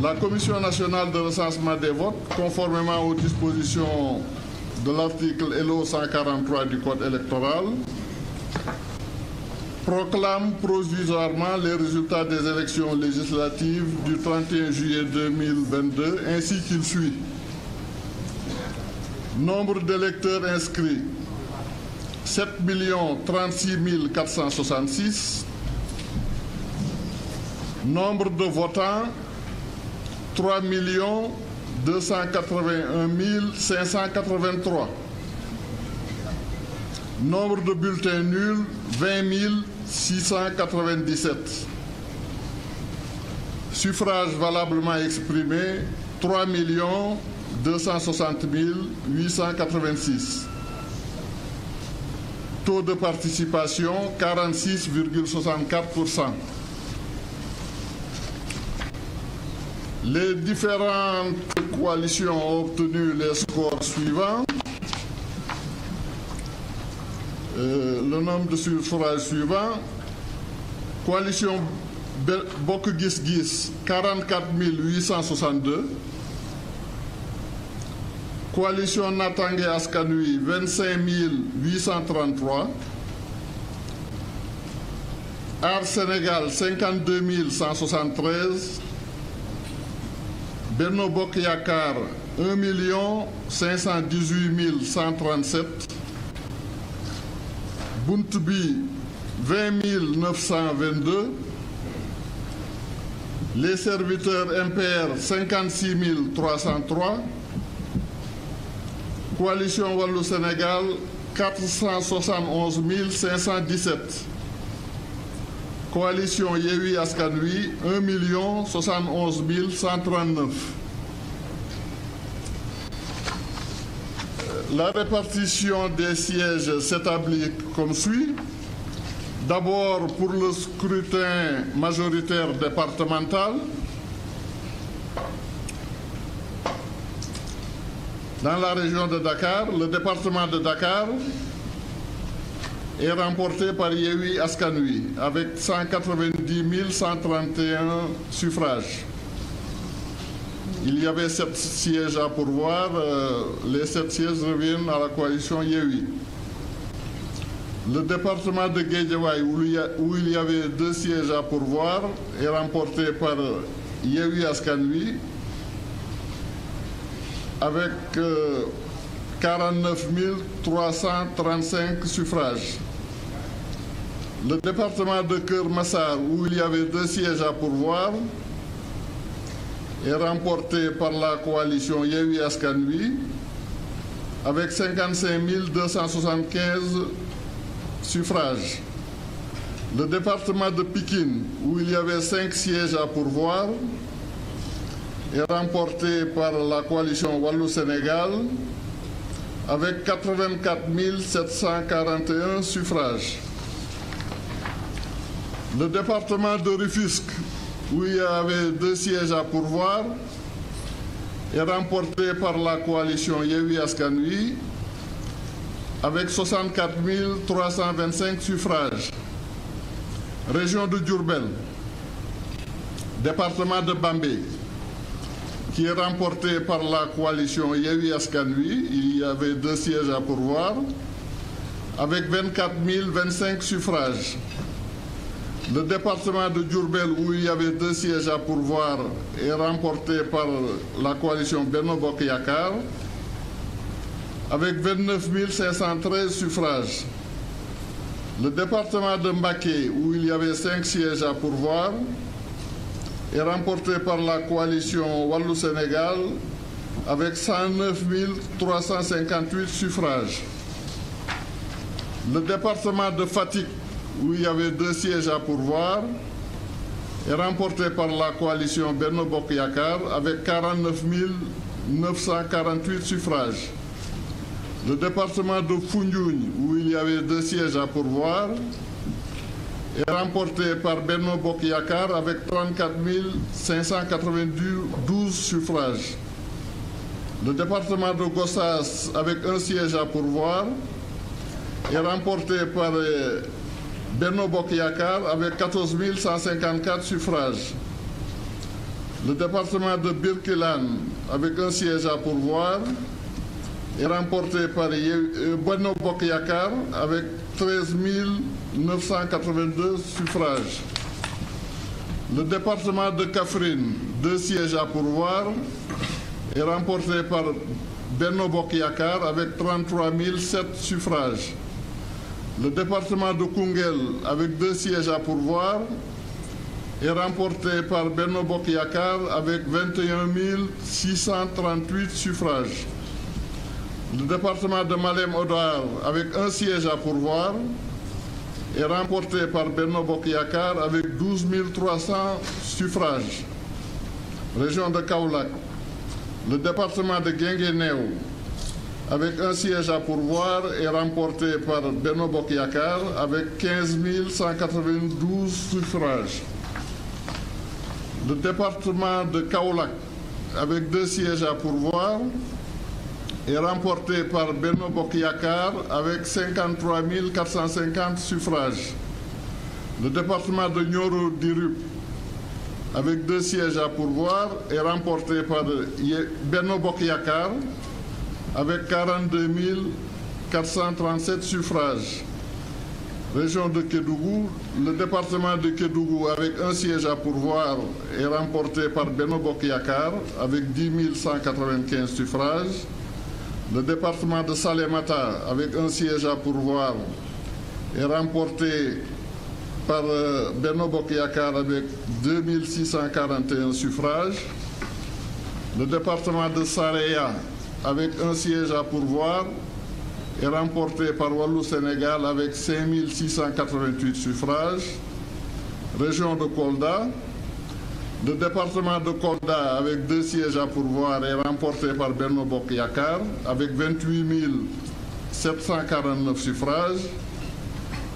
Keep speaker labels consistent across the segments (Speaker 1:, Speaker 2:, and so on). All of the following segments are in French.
Speaker 1: La Commission nationale de recensement des votes, conformément aux dispositions de l'article LO 143 du Code électoral, proclame provisoirement les résultats des élections législatives du 31 juillet 2022 ainsi qu'il suit. Nombre d'électeurs inscrits 7 036 466. Nombre de votants 3 281 583. Nombre de bulletins nuls 20 697. Suffrages valablement exprimés 3 260 886. Taux de participation 46,64%. Les différentes coalitions ont obtenu les scores suivants. Le nombre de suffrages suivants. Coalition Bokk Gis Gis 44 862. Coalition Natangué Askan Wi 25 833. Aar Sénégal 52 173. Benno Bokk Yakaar 1 518 137. Bunt Bi 20 922. Les serviteurs MPR 56 303. Coalition Wallu Sénégal 471 517. Coalition Yewwi Askan Wi 1 071 139. La répartition des sièges s'établit comme suit. D'abord pour le scrutin majoritaire départemental. Dans la région de Dakar, le département de Dakar est remporté par Yewwi Askan Wi avec 190 131 suffrages. Il y avait 7 sièges à pourvoir. Les 7 sièges reviennent à la coalition Yewwi. Le département de Guédiawaye, où il y avait 2 sièges à pourvoir, est remporté par Yewwi Askan Wi avec 49 335 suffrages. Le département de Keur Massar, où il y avait 2 sièges à pourvoir, est remporté par la coalition Yewwi Askan Wi avec 55 275 suffrages. Le département de Pikine, où il y avait 5 sièges à pourvoir, est remporté par la coalition Wallu Sénégal avec 84 741 suffrages. Le département de Rufisque, où il y avait 2 sièges à pourvoir, est remporté par la coalition Yewwi Askan Wi avec 64 325 suffrages. Région de Diourbel, département de Bambey, qui est remporté par la coalition Yewwi Askan Wi. Il y avait 2 sièges à pourvoir avec 24 025 suffrages. Le département de Diourbel, où il y avait 2 sièges à pourvoir, est remporté par la coalition Benno Bokk Yakaar avec 29 513 suffrages. Le département de Mbacké, où il y avait 5 sièges à pourvoir, est remporté par la coalition Wallu Sénégal avec 109 358 suffrages. Le département de Fatick, où il y avait 2 sièges à pourvoir, est remporté par la coalition Benno Bokk Yakaar avec 49 948 suffrages. Le département de Foundiougne, où il y avait 2 sièges à pourvoir, est remporté par Benno Bokk Yakaar avec 34 592 suffrages. Le département de Gossas, avec 1 siège à pourvoir, est remporté par Benno Bokk Yakaar avec 14 154 suffrages. Le département de Birkelane, avec un siège à pourvoir, est remporté par Benno Bokk Yakaar avec 13 982 suffrages. Le département de Kaffrine, 2 sièges à pourvoir, est remporté par Benno Bokk Yakaar avec 33 007 suffrages. Le département de Koungheul, avec 2 sièges à pourvoir, est remporté par Benno Bokk Yakaar avec 21 638 suffrages. Le département de Malem Hodar, avec 1 siège à pourvoir, est remporté par Benno Bokk Yakaar avec 12 300 suffrages. Région de Kaolack, le département de Guinguinéo, avec 1 siège à pourvoir, est remporté par Benno Bokk Yakaar avec 15 192 suffrages. Le département de Kaolack, avec 2 sièges à pourvoir, est remporté par Benno Bokk Yakaar avec 53 450 suffrages. Le département de Nioro Dirup, avec 2 sièges à pourvoir, est remporté par Benno Bokk Yakaar avec 42 437 suffrages. Région de Kédougou, le département de Kédougou, avec 1 siège à pourvoir, est remporté par Benno Bokk Yakaar avec 10 195 suffrages. Le département de Salémata, avec 1 siège à pourvoir, est remporté par Benno Bokk Yakaar avec 2 641 suffrages. Le département de Saraya, avec 1 siège à pourvoir, est remporté par Wallu Sénégal avec 5 688 suffrages. Région de Kolda, le département de Kolda, avec 2 sièges à pourvoir, est remporté par Benno Bokk Yakaar avec 28 749 suffrages.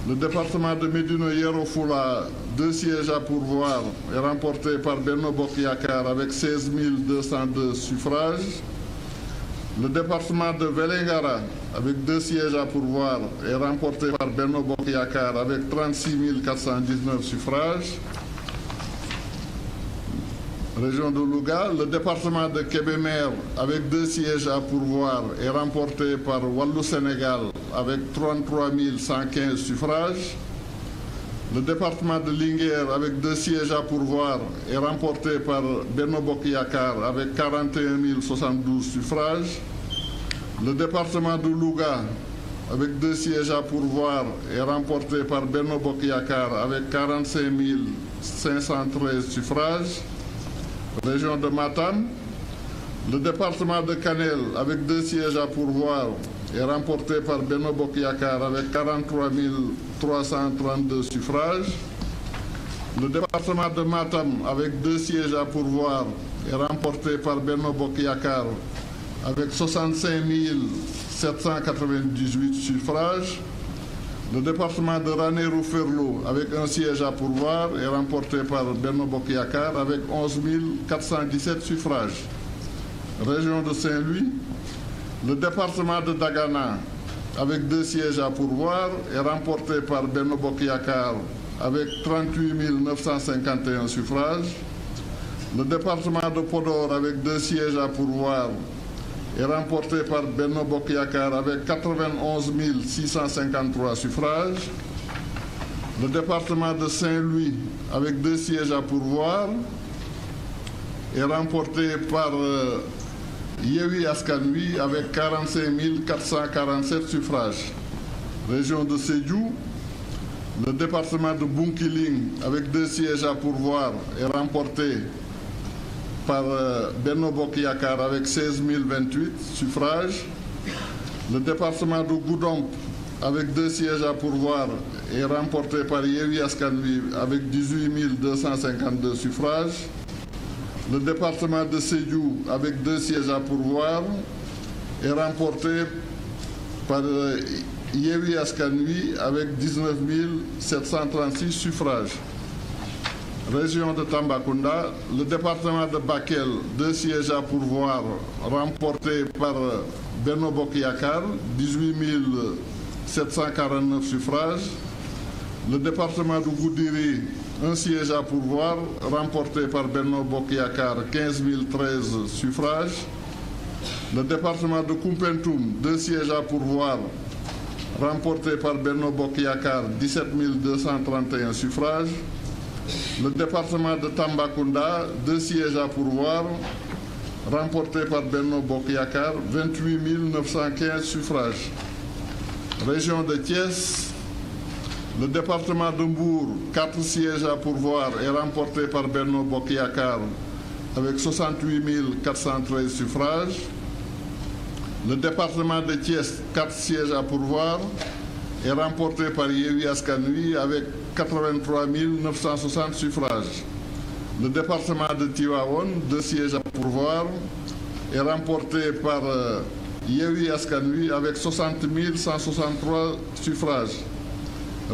Speaker 1: Le département de Médina Yoro Foulah, 2 sièges à pourvoir, est remporté par Benno Bokk Yakaar avec 16 202 suffrages. Le département de Vélingara, avec 2 sièges à pourvoir, est remporté par Benno Bokk Yakaar avec 36 419 suffrages. Région de Louga, le département de Kébémer, avec 2 sièges à pourvoir, est remporté par Wallu Sénégal avec 33 115 suffrages. Le département de Linguère, avec 2 sièges à pourvoir, est remporté par Benno Bokk Yakaar avec 41 072 suffrages. Le département de Louga, avec 2 sièges à pourvoir, est remporté par Benno Bokk Yakaar avec 45 513 suffrages. Région de Matam, le département de Kanel, avec 2 sièges à pourvoir, est remporté par Benno Bokk Yakaar avec 43 332 suffrages. Le département de Matam, avec 2 sièges à pourvoir, est remporté par Benno Bokk Yakaar avec 65 798 suffrages. Le département de Ranérou-Ferlo, avec 1 siège à pourvoir, est remporté par Benno Bokk Yakaar avec 11 417 suffrages. Région de Saint-Louis, le département de Dagana, avec 2 sièges à pourvoir, est remporté par Benno Bokk Yakaar avec 38 951 suffrages. Le département de Podor, avec 2 sièges à pourvoir, est remporté par Benno Bokk Yakaar avec 91 653 suffrages. Le département de Saint-Louis, avec 2 sièges à pourvoir, est remporté par Yewwi Askan Wi avec 45 447 suffrages. Région de Sédhiou, le département de Bounkiling, avec 2 sièges à pourvoir, est remporté par Benno Bokk Yakaar avec 16 028 suffrages. Le département de Goudomp, avec 2 sièges à pourvoir, est remporté par Yewwi Askan Wi avec 18 252 suffrages. Le département de Sédhiou, avec 2 sièges à pourvoir, est remporté par Yewwi Askan Wi avec 19 736 suffrages. Région de Tambacounda, le département de Bakel, 2 sièges à pourvoir, remportés par Benno Bokk Yakaar, 18 749 suffrages. Le département de Goudiri, un siège à pourvoir, remporté par Benno Bokk Yakaar, 15 013 suffrages. Le département de Koumpentoum, 2 sièges à pourvoir, remporté par Benno Bokk Yakaar, 17 231 suffrages. Le département de Tambacounda, 2 sièges à pourvoir, remporté par Benno Bokk Yakaar, 28 915 suffrages. Région de Thiès, le département de Mbour, 4 sièges à pourvoir et remporté par Benno Bokk Yakaar avec 68 413 suffrages. Le département de Thiès, 4 sièges à pourvoir et remporté par Yewwi Askan Wi avec 83 960 suffrages. Le département de Tivaouane, 2 sièges à pourvoir et remporté par Yewwi Askan Wi avec 60 163 suffrages.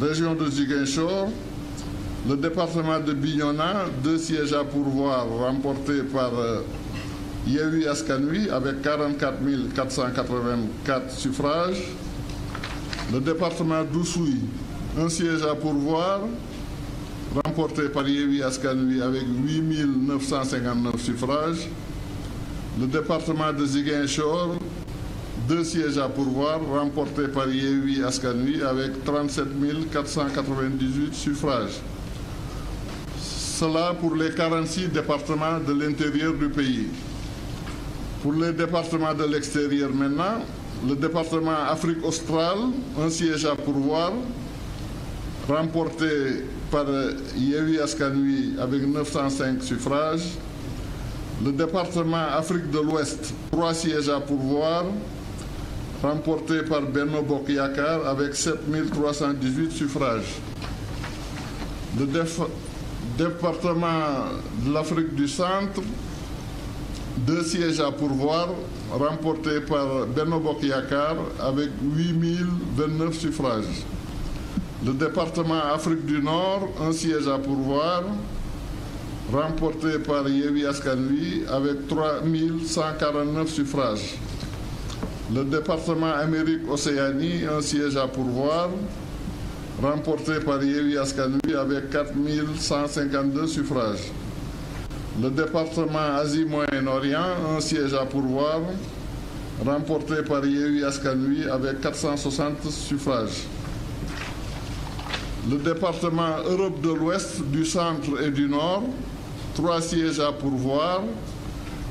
Speaker 1: Région de Ziguinchor, le département de Bignona, 2 sièges à pourvoir remportés par Yewwi Askan Wi avec 44 484 suffrages. Le département d'Oussouye, 1 siège à pourvoir remporté par Yewwi Askan Wi avec 8 959 suffrages. Le département de Ziguinchor, 2 sièges à pourvoir remportés par Yewwi Askan Wi avec 37 498 suffrages. Cela pour les 46 départements de l'intérieur du pays. Pour les départements de l'extérieur maintenant, le département Afrique australe, 1 siège à pourvoir, remporté par Yewwi Askan Wi avec 905 suffrages. Le département Afrique de l'Ouest, 3 sièges à pourvoir, remporté par Benno Bokk Yakaar avec 7 318 suffrages. Le département de l'Afrique du Centre, 2 sièges à pourvoir, remporté par Benno Bokk Yakaar avec 8 029 suffrages. Le département Afrique du Nord, 1 siège à pourvoir, remporté par Yewwi Askan Wi avec 3 149 suffrages. Le département Amérique-Océanie, 1 siège à pourvoir, remporté par Yewwi Askan Wi avec 4 152 suffrages. Le département Asie-Moyen-Orient, 1 siège à pourvoir, remporté par Yewwi Askan Wi avec 460 suffrages. Le département Europe de l'Ouest, du Centre et du Nord, 3 sièges à pourvoir,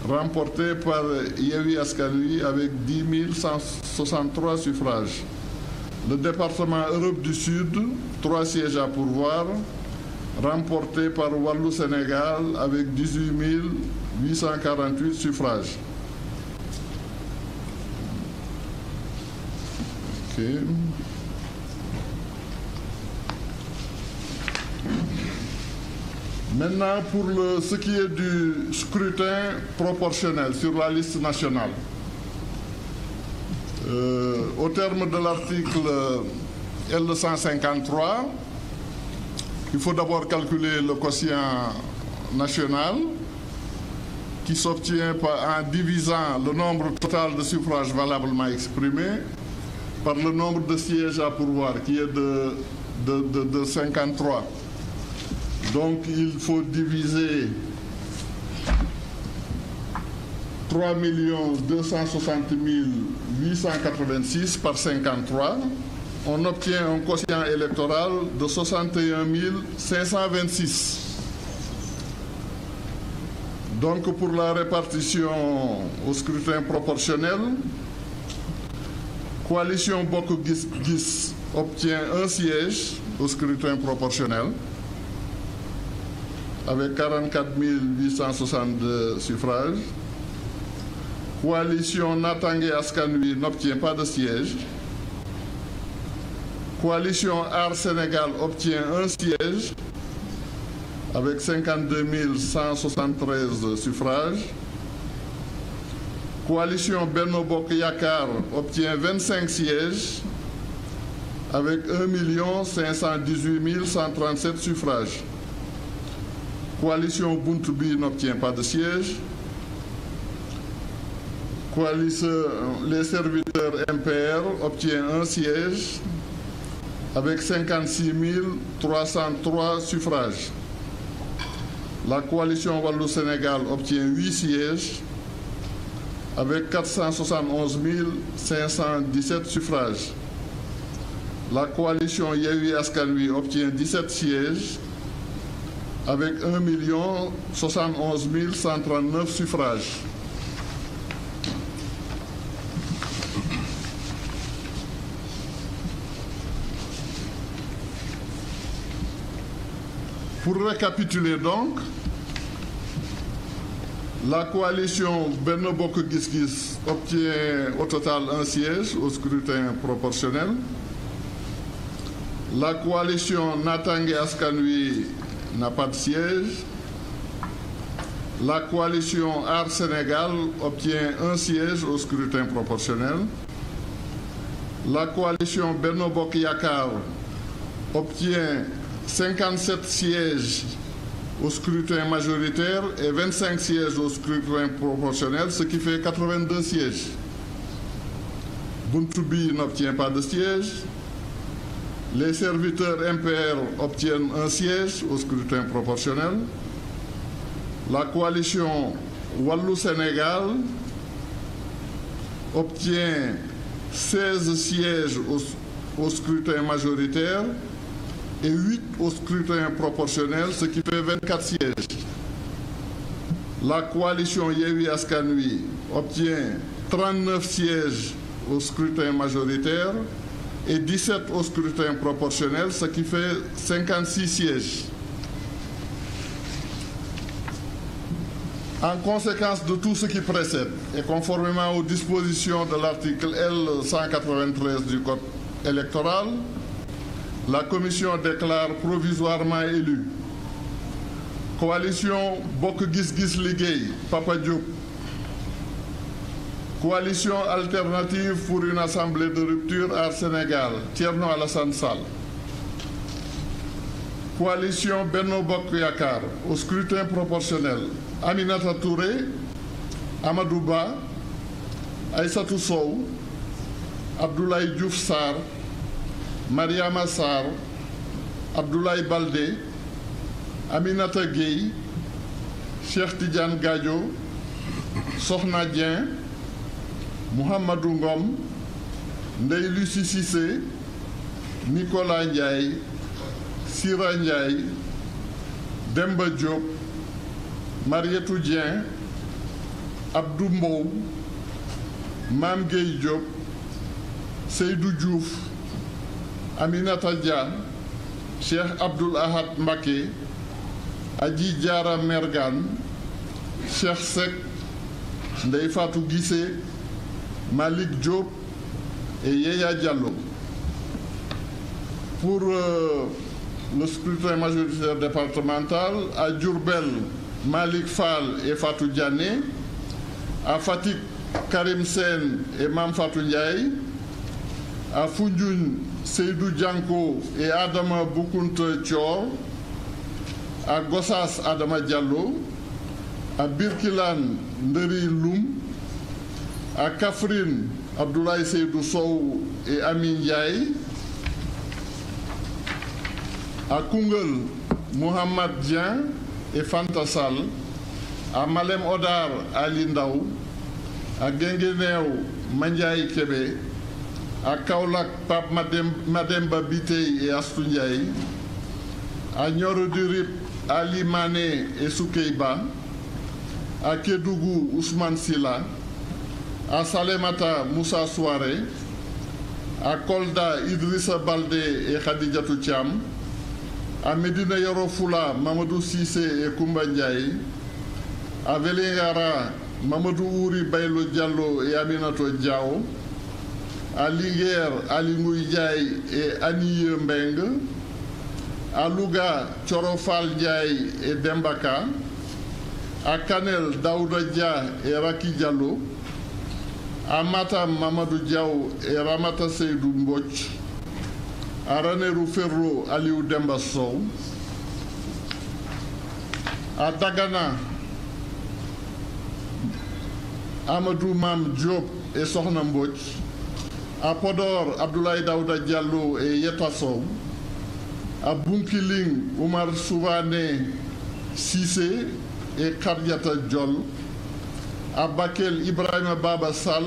Speaker 1: remporté par Yewwi Askan Wi avec 10 163 suffrages. Le département Europe du Sud, 3 sièges à pourvoir, remporté par Wallu Sénégal avec 18 848 suffrages. Okay. Maintenant, pour ce qui est du scrutin proportionnel sur la liste nationale. Au terme de l'article L153, il faut d'abord calculer le quotient national qui s'obtient en divisant le nombre total de suffrages valablement exprimés par le nombre de sièges à pourvoir qui est de 53. Donc il faut diviser 3 260 886 par 53. On obtient un quotient électoral de 61 526. Donc pour la répartition au scrutin proportionnel, Coalition Bokk Gis Gis obtient 1 siège au scrutin proportionnel avec 44 862 suffrages. Coalition Natangué Askan Wi n'obtient pas de siège. Coalition Aar Sénégal obtient 1 siège avec 52 173 suffrages. Coalition Benno Bokk Yakaar obtient 25 sièges avec 1 518 137 suffrages. Coalition Buntu Bi n'obtient pas de siège. Les serviteurs MPR obtient 1 siège avec 56 303 suffrages. La coalition Wallou-Sénégal obtient 8 sièges avec 471 517 suffrages. La coalition Yewwi Askan Wi obtient 17 sièges avec 1 071 139 suffrages. Pour récapituler donc, la coalition Benno Bokk Gis Gis obtient au total 1 siège au scrutin proportionnel. La coalition Natangué Askan Wi n'a pas de siège. La coalition Aar Sénégal obtient 1 siège au scrutin proportionnel. La coalition Benno Bokk Yakaar obtient 57 sièges au scrutin majoritaire et 25 sièges au scrutin proportionnel, ce qui fait 82 sièges. Buntubi n'obtient pas de siège. Les serviteurs MPR obtiennent 1 siège au scrutin proportionnel. La coalition Wallou-Sénégal obtient 16 sièges au scrutin majoritaire et 8 au scrutin proportionnel, ce qui fait 24 sièges. La coalition Yewwi Askan Wi obtient 39 sièges au scrutin majoritaire et 17 au scrutin proportionnel, ce qui fait 56 sièges. En conséquence de tout ce qui précède et conformément aux dispositions de l'article L 193 du Code électoral, la Commission déclare provisoirement élu coalition Bokk Gis Gis Liggéey Papa Diop, coalition alternative pour une assemblée de rupture Aar Sénégal Thierno Alassane Sall, coalition Benno Bokk Yakaar au scrutin proportionnel Aminata Touré, Amadou Ba, Aïssatou Sow, Abdoulaye Diouf Sarr, Mariama Sarr, Abdoulaye Baldé, Aminata Gueye, Cheikh Tidiane Gadio, Sokhna Dieng, Mouhamadou Ngom, Ndeye Lucie Cissé, Nicolas Ndiaye, Sira Ndiaye, Demba Diop, Marietou Dieng, Abdou Mbow, Mame Gueye Diop, Seydou Diouf, Aminata Dia, Cheikh Abdoul Ahad Mbacké, Adji Diara Mergane, Cheikh Seck, Ndeye Fatou Guissé, Malik Diop et Yaya Diallo. Pour le scrutin majoritaire départemental, à Diourbel, Malik Fall et Fatou Diané, à Fatick, Karim Sène et Mame Fatou Ndiaye, à Foundiougne, Seydou Dianko et Adama Boukounta Thior, à Gossas, Adama Diallo, à Birkilane, Nderi Loum, à Kaffrine, Abdoulaye Seydou Sow et Amin Ndiaye, à Koungheul, Mohamed Dieng et Fanta Sall, à Malem Odar, Ali Ndaw, à Guinguinéo, Mandiaye Kébé, à Kaolack, Pape Mademba Biteye et Astou Ndiaye, à Nioro du Rip, Ali Mané et Soukeyba, à Kédougou, Ousmane Silla, à Salémata, Moussa Souaré, à Kolda, Idrissa Baldé et Khadijatou Thiam, à Médina Yoro Fula, Mamadou Cissé et Koumba Ndiaye, à Vélingara, Mamadou Ouri Baylo Diallo et Aminato Diao, à Linguère, Ali Ngouille Ndiaye et Annie Mbeng, à Louga, Thiorofal Ndiaye et Dembaka, à Kanel, Daouda Dia et Raki Diallo, à Matam, Mamadou Diaw et Ramata Seydou Mbodj, à Ranérou Ferro, Aliou Demba Sow, à Dagana, Amadou Mam Diop et Sokhna Mbodj, à Podor, Abdoulaye Daouda Diallo et Yeta Sow, à Bunkiling, Oumar Souvané Cissé et Kardiata Diol, à Bakel Ibrahima Baba Sall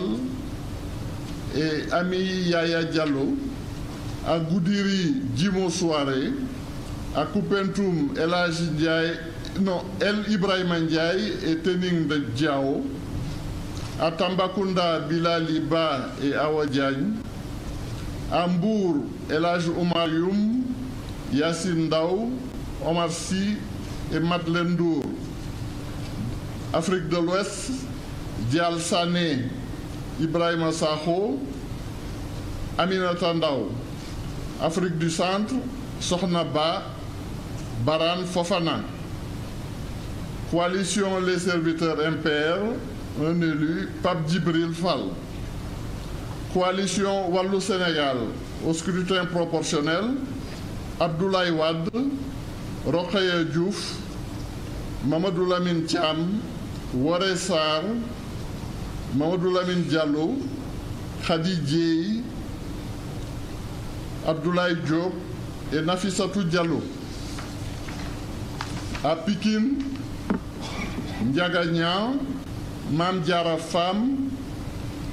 Speaker 1: et Ami Yaya Diallo, à Goudiri Djimo Souare, à Koupentoum El Ibrahima Ndiaye et Tening de Diao, à Tambacounda Bilali Ba et Awa Diagne, à Mbour El Hadj Oumar Youm, Yassine Ndao, Omar Sy et Madeleine Ndour. Afrique de l'Ouest, Dial Sané, Ibrahima Sakho, Aminata Ndao. Afrique du Centre, Sokhna Ba, Baran Fofana. Coalition Les Serviteurs MPR, un élu, Pape Djibril Fall. Coalition Wallou Sénégal, au scrutin proportionnel, Abdoulaye Wade, Rokhaya Diouf, Mamadou Lamine Thiam, Woré Sarr, Mamadou Lamine Diallo, Khady Dieye, Abdoulaye Diop et Nafissatou Diallo. À Pikine, Ndiaga Niang, Mame Diarra Fam,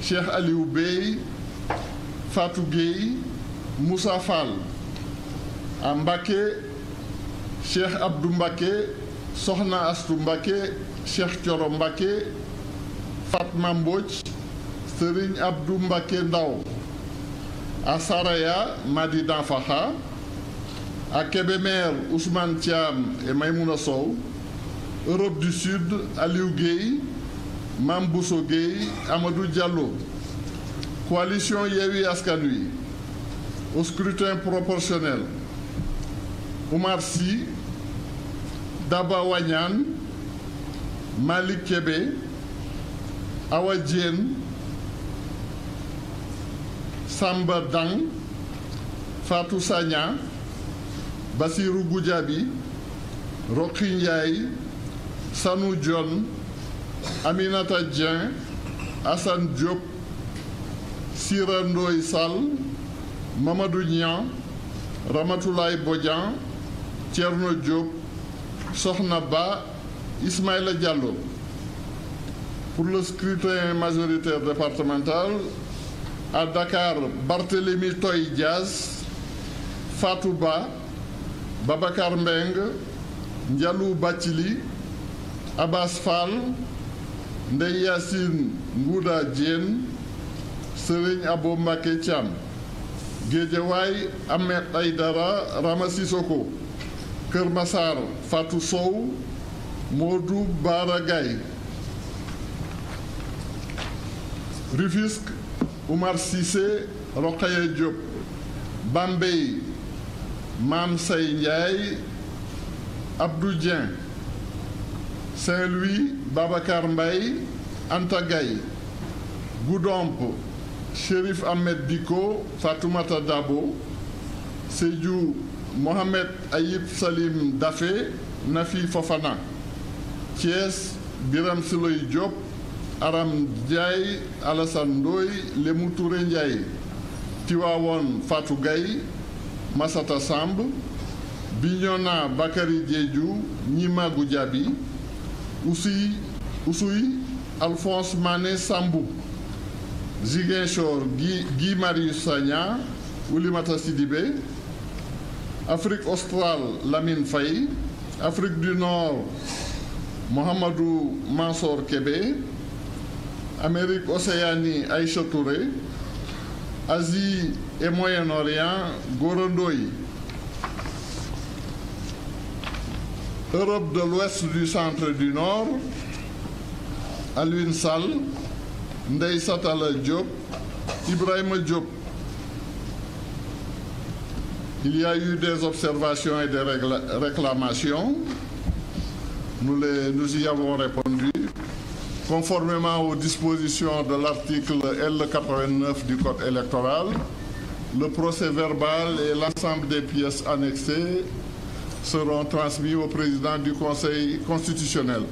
Speaker 1: Cheikh Aliou Bey, Fatou Gueye, Moussa Fall. À Mbacké, Cheikh Abdou Mbacké, Sokhna Astou Mbacké, Cheikh Thioro Mbacké, Fatma Mbodj, Serigne Abdou Mbacké Ndao. À Saraya, Madi Danfaha. À Kébémer, Ousmane Thiam et Maïmouna Sow. Europe du Sud, Aliou Gueye, Mame Bousso Gueye, Amadou Diallo. Coalition Yewwi Askan Wi, au scrutin proportionnel, Oumar Sy, Daba Wagnan, Malik Kébé, Awa Diène, Samba Dang, Fatou Sagna, Bassirou Goudiaby, Rokhaya Ndiaye, Sanou Dione, Aminata Dieng, Assane Diop, Sira Ndoye Sall, Mamadou Niang, Ramatoulaye Bodian, Thierno Diop, Sokhna Ba, Ismaïla Diallo. Pour le scrutin majoritaire départemental, à Dakar, Barthélémy Toye Dias, Fatou Ba, Babacar Mbeng, Ndialou Bathily, Abbas Fall, Ndeye Yacine Ngouda Diène, Serigne Abo Mbacké Thiam. Guédiawaye, Ahmed Aïdara, Rama Sissoko. Keur Massar, Fatou Sow, Modou Bara Gaye. Rufisque, Oumar Cissé, Rokhaya Diop. Bambey, Mame Say Ndiaye, Abdou Dieng. Saint-Louis, Babacar Mbaye, Anta Gaye. Goudomp, Chérif Ahmed Diko, Fatoumata Dabo. Sédhiou, Mohamed Ayib Salim Dafé, Nafi Fofana. Thiès, Biram Siloy Diop, Aram Ndiaye, Alassane Ndoye, Lemou Touré Ndiaye. Tivaouane, Fatou Gaye, Massata Samb. Bignona, Bakary Diédhiou, Nima Goudiaby. Oussouye, Alphonse Mané Sambou. Ziguinchor, Guy Marius Sagna, Oulimata Sidibé. Afrique australe, Lamine Faye. Afrique du Nord, Mohamedou Mansour Kébé. Amérique Océanie, Aïcha Touré. Asie et Moyen-Orient, Gora Ndoye. Europe de l'Ouest, du Centre et du Nord, Alioune Sall, Ndeye Satala Diop, Ibrahima Diop. Il y a eu des observations et des réclamations. Nous y avons répondu. Conformément aux dispositions de l'article L89 du Code électoral, le procès-verbal et l'ensemble des pièces annexées seront transmis au président du Conseil constitutionnel.